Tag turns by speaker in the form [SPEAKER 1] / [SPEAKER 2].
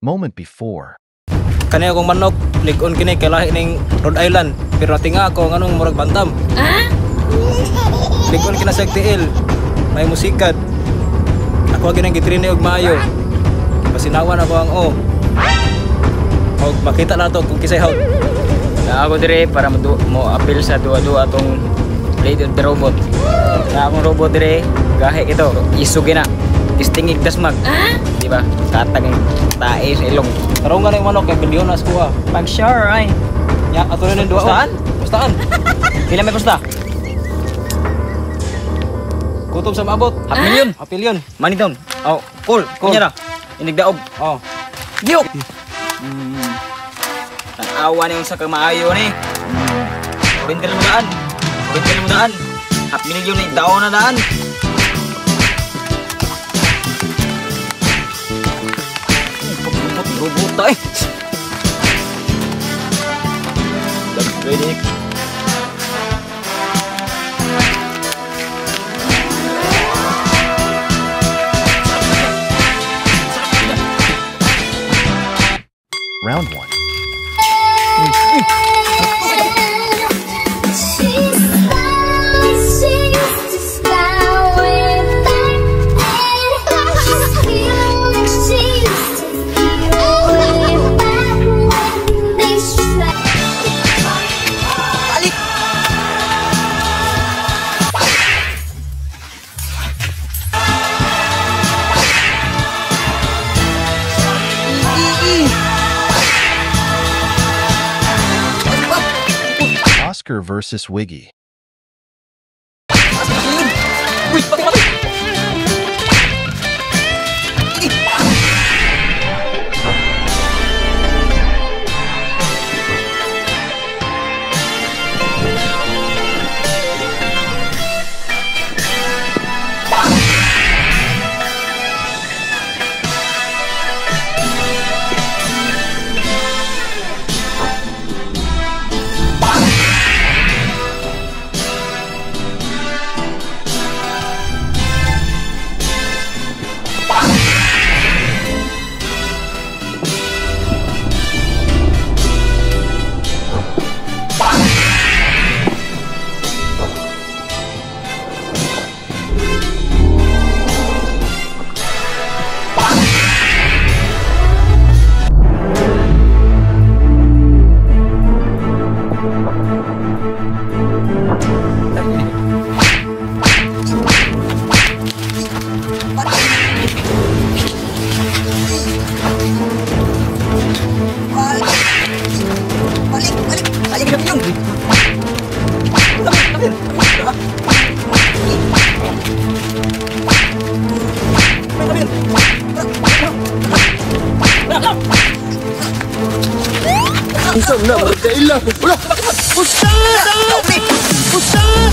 [SPEAKER 1] moment before.
[SPEAKER 2] Kani akong manok, lig-on kini kay lahi ning Rhode Island, pero tinga ako nganong murag bantam. Lig-on kina sa tiil, may musikat. Ako ginang gitrini og maayo. Pasinawan ako ang og makita na to kung kisay haut.
[SPEAKER 3] Na ako dire para mo appeal sa duwa-duwa atong Blade of the Robot. Na akong robot dire, gahe ito, isugi na. Istingig dasmag. Di ba? Katag tae sa ilong.
[SPEAKER 2] Tarong nga na yung manok kay bilyon na kuha.
[SPEAKER 3] Pag sure, ay.
[SPEAKER 2] Ya, ato na ning duwa.
[SPEAKER 3] Pustaan?
[SPEAKER 2] Pustaan.
[SPEAKER 3] Pila may pusta?
[SPEAKER 2] Kutob sa maabot.
[SPEAKER 3] Half million.
[SPEAKER 2] Half million.
[SPEAKER 3] Money down. Oh, cool. Kunya na. Inig daog.
[SPEAKER 2] Oh.
[SPEAKER 3] Giyok! Nag-awa na yung sa kamaayo ni. Bintil mo daan. Bintil mo daan. Half million na daon na daan. Robot tayo. Ready?
[SPEAKER 1] Round 1. Oscar versus Wiggy.
[SPEAKER 4] Isang na, magkailan. Ustad! Ustad!